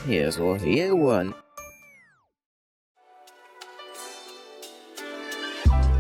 Here's what he won.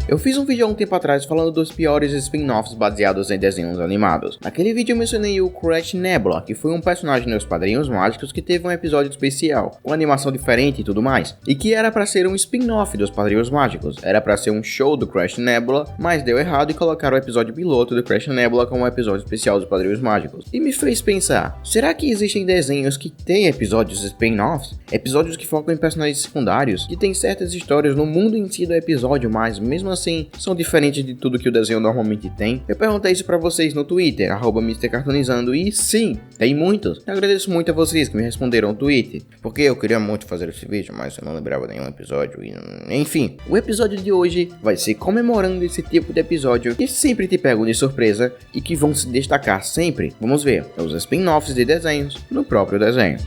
Eu fiz um vídeo há um tempo atrás falando dos piores spin-offs baseados em desenhos animados. Naquele vídeo eu mencionei o Crash Nebula, que foi um personagem nos Padrinhos Mágicos que teve um episódio especial, com animação diferente e tudo mais, e que era pra ser um spin-off dos Padrinhos Mágicos, era pra ser um show do Crash Nebula, mas deu errado e colocaram o episódio piloto do Crash Nebula como um episódio especial dos Padrinhos Mágicos. E me fez pensar, será que existem desenhos que têm episódios spin-offs? Episódios que focam em personagens secundários, que têm certas histórias no mundo em si do episódio, mas mesmo assim, são diferentes de tudo que o desenho normalmente tem? Eu perguntei isso pra vocês no Twitter, @MrCartoonizando, e sim, tem muitos. Eu agradeço muito a vocês que me responderam no Twitter, porque eu queria muito fazer esse vídeo, mas eu não lembrava nenhum episódio, e enfim. O episódio de hoje vai ser comemorando esse tipo de episódio que sempre te pegam de surpresa e que vão se destacar sempre. Vamos ver os spin-offs de desenhos no próprio desenho.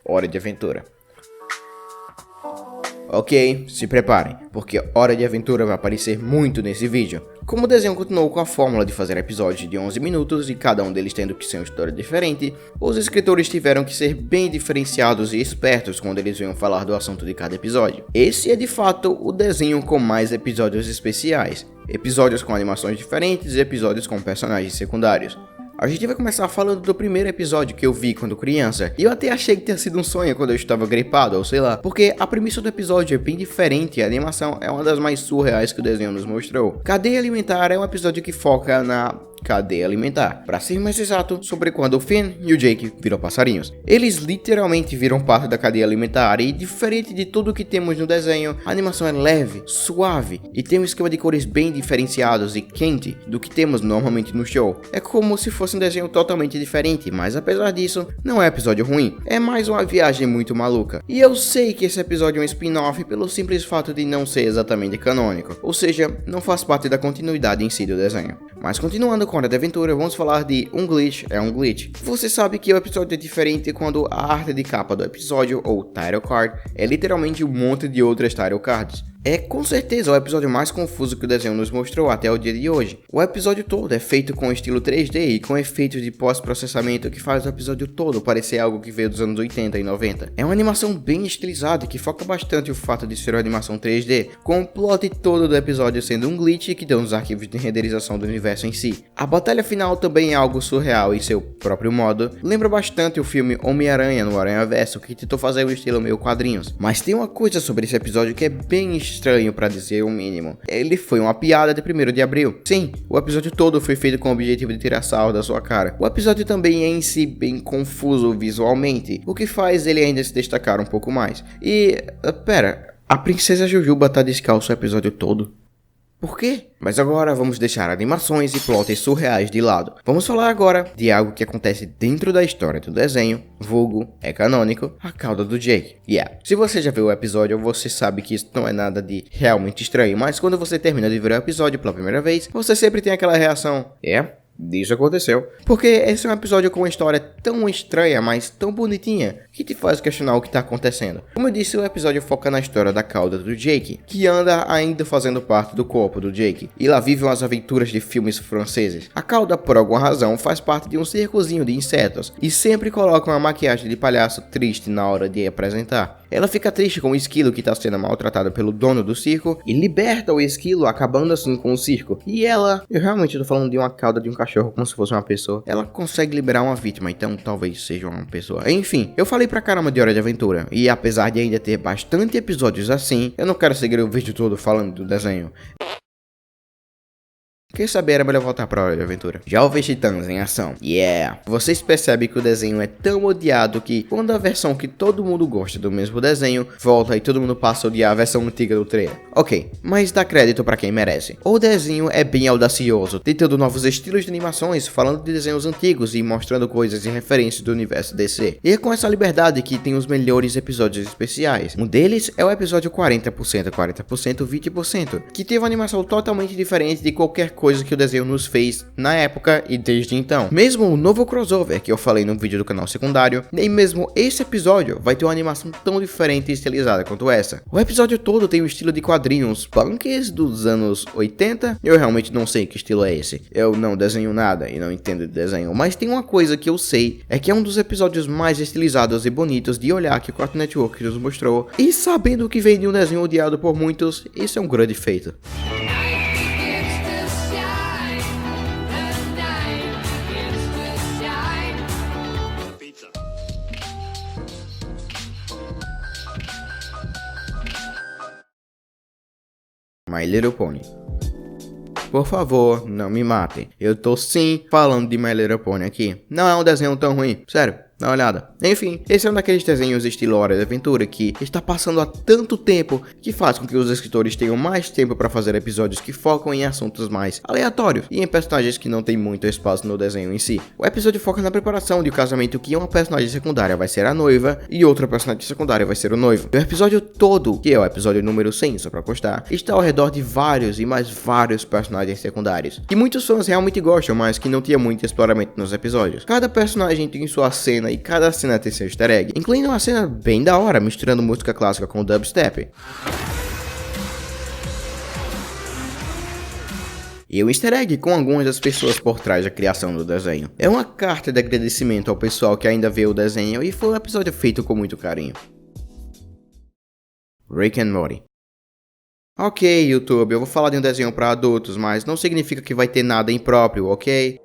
Hora de Aventura. Ok, se preparem, porque Hora de Aventura vai aparecer muito nesse vídeo. Como o desenho continuou com a fórmula de fazer episódios de 11 minutos e cada um deles tendo que ser uma história diferente, os escritores tiveram que ser bem diferenciados e espertos quando eles iam falar do assunto de cada episódio. Esse é de fato o desenho com mais episódios especiais, episódios com animações diferentes e episódios com personagens secundários. A gente vai começar falando do primeiro episódio que eu vi quando criança, e eu até achei que tinha sido um sonho quando eu estava gripado, ou sei lá, porque a premissa do episódio é bem diferente e a animação é uma das mais surreais que o desenho nos mostrou. Cadeia Alimentar é um episódio que foca na cadeia alimentar, para ser mais exato, sobre quando o Finn e o Jake viram passarinhos. Eles literalmente viram parte da cadeia alimentar e, diferente de tudo que temos no desenho, a animação é leve, suave e tem um esquema de cores bem diferenciados e quente do que temos normalmente no show. É como se fosse um desenho totalmente diferente, mas apesar disso, não é episódio ruim, é mais uma viagem muito maluca. E eu sei que esse episódio é um spin-off pelo simples fato de não ser exatamente canônico, ou seja, não faz parte da continuidade em si do desenho. Mas continuando com a Hora de Aventura, vamos falar de Um Glitch é um Glitch. Você sabe que o episódio é diferente quando a arte de capa do episódio, ou title card, é literalmente um monte de outras title cards. É com certeza o episódio mais confuso que o desenho nos mostrou até o dia de hoje. O episódio todo é feito com estilo 3D e com efeitos de pós-processamento que faz o episódio todo parecer algo que veio dos anos 80 e 90. É uma animação bem estilizada que foca bastante o fato de ser uma animação 3D, com o plot todo do episódio sendo um glitch que deu nos arquivos de renderização do universo em si. A batalha final também é algo surreal em seu próprio modo, lembra bastante o filme Homem-Aranha no Aranhaverso, que tentou fazer o estilo meio quadrinhos. Mas tem uma coisa sobre esse episódio que é bem estranho para dizer o mínimo. Ele foi uma piada de 1º de abril. Sim, o episódio todo foi feito com o objetivo de tirar sarro da sua cara. O episódio também é em si bem confuso visualmente, o que faz ele ainda se destacar um pouco mais. E, pera, a Princesa Jujuba tá descalço o episódio todo? Por quê? Mas agora vamos deixar animações e plots surreais de lado. Vamos falar agora de algo que acontece dentro da história do desenho, vulgo, é canônico, a cauda do Jake. Se você já viu o episódio, você sabe que isso não é nada de realmente estranho, mas quando você termina de ver o episódio pela primeira vez, você sempre tem aquela reação, isso aconteceu. Porque esse é um episódio com uma história tão estranha, mas tão bonitinha, que te faz questionar o que está acontecendo. Como eu disse, o episódio foca na história da cauda do Jake, que anda ainda fazendo parte do corpo do Jake, e lá vivem as aventuras de filmes franceses. A cauda, por alguma razão, faz parte de um circozinho de insetos, e sempre coloca uma maquiagem de palhaço triste na hora de apresentar. Ela fica triste com o esquilo que está sendo maltratado pelo dono do circo e liberta o esquilo, acabando assim com o circo. E ela, eu realmente estou falando de uma cauda de um cachorro como se fosse uma pessoa. Ela consegue liberar uma vítima, então talvez seja uma pessoa. Enfim, eu falei pra caramba de Hora de Aventura. E apesar de ainda ter bastante episódios assim, eu não quero seguir o vídeo todo falando do desenho. Quer saber, era melhor voltar pra Hora de Aventura. Já ouvi Titãs em ação. Vocês percebem que o desenho é tão odiado que quando a versão que todo mundo gosta do mesmo desenho volta e todo mundo passa a odiar a versão antiga do trailer. Ok, mas dá crédito pra quem merece. O desenho é bem audacioso, tentando novos estilos de animações, falando de desenhos antigos e mostrando coisas e referências do universo DC. E é com essa liberdade que tem os melhores episódios especiais. Um deles é o episódio 40%, 20%, que teve uma animação totalmente diferente de qualquer coisa que o desenho nos fez na época e desde então. Mesmo o novo crossover que eu falei no vídeo do canal secundário, nem mesmo esse episódio vai ter uma animação tão diferente e estilizada quanto essa. O episódio todo tem um estilo de quadrinhos punks dos anos 80, eu realmente não sei que estilo é esse. Eu não desenho nada e não entendo de desenho, mas tem uma coisa que eu sei, é que é um dos episódios mais estilizados e bonitos de olhar que o Cartoon Network nos mostrou, e sabendo que vem de um desenho odiado por muitos, isso é um grande feito. My Little Pony. Por favor, não me matem. Eu tô sim falando de My Little Pony aqui. Não é um desenho tão ruim, sério. Dá uma olhada. Enfim, esse é um daqueles desenhos estilo Hora de Aventura que está passando há tanto tempo que faz com que os escritores tenham mais tempo para fazer episódios que focam em assuntos mais aleatórios e em personagens que não têm muito espaço no desenho em si. O episódio foca na preparação de um casamento que uma personagem secundária vai ser a noiva e outra personagem secundária vai ser o noivo. O episódio todo, que é o episódio número 100, só pra constar, está ao redor de vários e mais vários personagens secundários, que muitos fãs realmente gostam, mas que não tinha muito exploramento nos episódios. Cada personagem tem sua cena e cada cena tem seu easter egg, incluindo uma cena bem da hora, misturando música clássica com dubstep. E um easter egg com algumas das pessoas por trás da criação do desenho. É uma carta de agradecimento ao pessoal que ainda vê o desenho e foi um episódio feito com muito carinho. Rick and Morty. Ok, YouTube, eu vou falar de um desenho para adultos, mas não significa que vai ter nada impróprio, ok?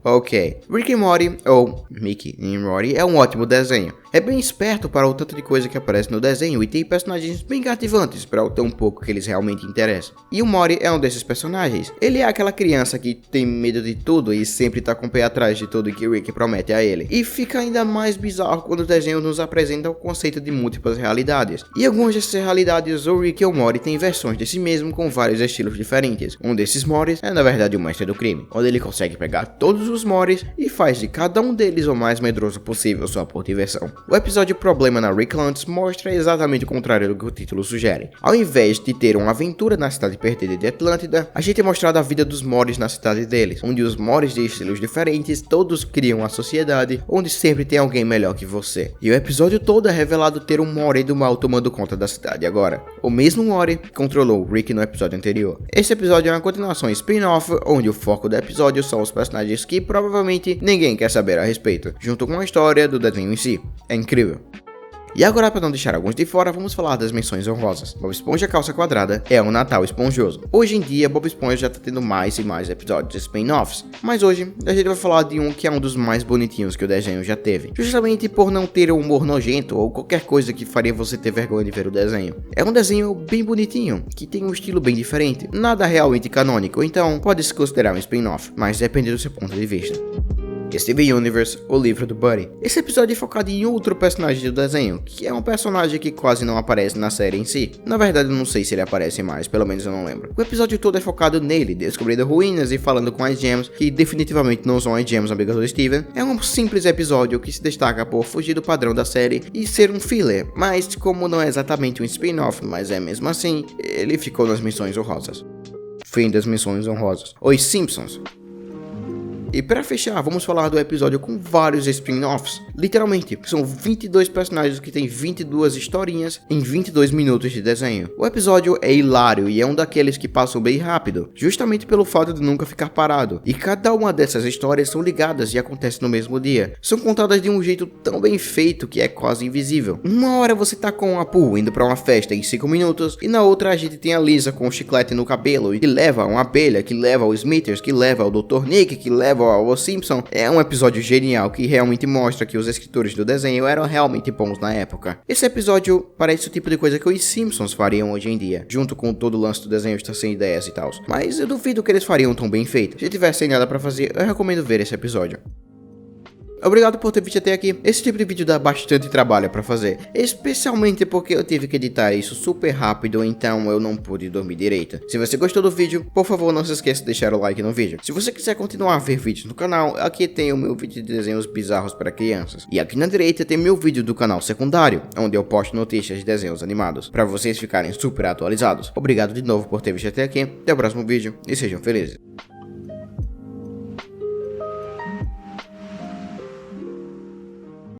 Ok, Rick and Morty, ou Mickey e Morty, é um ótimo desenho. É bem esperto para o tanto de coisa que aparece no desenho e tem personagens bem cativantes para o tão pouco que eles realmente interessam. E o Morty é um desses personagens. Ele é aquela criança que tem medo de tudo e sempre tá com o pé atrás de tudo que Rick promete a ele. E fica ainda mais bizarro quando o desenho nos apresenta o conceito de múltiplas realidades. E algumas dessas realidades, o Rick e o Morty têm versões de si mesmo com vários estilos diferentes. Um desses Mortys é na verdade o mestre do crime, onde ele consegue pegar todos os Mortys e faz de cada um deles o mais medroso possível sua própria versão. O episódio Problema na Ricklands mostra exatamente o contrário do que o título sugere. Ao invés de ter uma aventura na cidade perdida de Atlântida, a gente é mostrado a vida dos Mortys na cidade deles, onde os Mortys de estilos diferentes todos criam uma sociedade onde sempre tem alguém melhor que você. E o episódio todo é revelado ter um Morty do mal tomando conta da cidade agora. O mesmo Morty que controlou o Rick no episódio anterior. Esse episódio é uma continuação spin-off, onde o foco do episódio são os personagens que provavelmente ninguém quer saber a respeito, junto com a história do desenho em si. É incrível. E agora, para não deixar alguns de fora, vamos falar das menções honrosas. Bob Esponja Calça Quadrada é um Natal esponjoso. Hoje em dia, Bob Esponja já tá tendo mais e mais episódios spin-offs, mas hoje a gente vai falar de um que é um dos mais bonitinhos que o desenho já teve, justamente por não ter um humor nojento ou qualquer coisa que faria você ter vergonha de ver o desenho. É um desenho bem bonitinho, que tem um estilo bem diferente, nada realmente canônico, então pode se considerar um spin-off, mas depende do seu ponto de vista. Steven Universe, o livro do Buddy. Esse episódio é focado em outro personagem do desenho, que é um personagem que quase não aparece na série em si. Na verdade, eu não sei se ele aparece mais, pelo menos eu não lembro. O episódio todo é focado nele, descobrindo ruínas e falando com as gems, que definitivamente não são as gems amigas do Steven. É um simples episódio que se destaca por fugir do padrão da série e ser um filler, mas como não é exatamente um spin-off, mas é mesmo assim, ele ficou nas menções honrosas. Fim das menções honrosas. Os Simpsons. E para fechar, vamos falar do episódio com vários spin-offs. Literalmente, são 22 personagens que têm 22 historinhas em 22 minutos de desenho. O episódio é hilário e é um daqueles que passam bem rápido, justamente pelo fato de nunca ficar parado. E cada uma dessas histórias são ligadas e acontecem no mesmo dia. São contadas de um jeito tão bem feito que é quase invisível. Uma hora você tá com a Pooh indo para uma festa em 5 minutos, e na outra a gente tem a Lisa com um chiclete no cabelo, e que leva uma abelha, que leva o Smithers, que leva o Dr. Nick, que leva o Simpson. É um episódio genial que realmente mostra que os escritores do desenho eram realmente bons na época. Esse episódio parece o tipo de coisa que os Simpsons fariam hoje em dia, junto com todo o lance do desenho estar sem ideias e tal. Mas eu duvido que eles fariam tão bem feito. Se tiver sem nada pra fazer, eu recomendo ver esse episódio. Obrigado por ter visto até aqui. Esse tipo de vídeo dá bastante trabalho pra fazer, especialmente porque eu tive que editar isso super rápido, então eu não pude dormir direito. Se você gostou do vídeo, por favor não se esqueça de deixar o like no vídeo. Se você quiser continuar a ver vídeos no canal, aqui tem o meu vídeo de desenhos bizarros para crianças. E aqui na direita tem meu vídeo do canal secundário, onde eu posto notícias de desenhos animados, para vocês ficarem super atualizados. Obrigado de novo por ter visto até aqui, até o próximo vídeo e sejam felizes.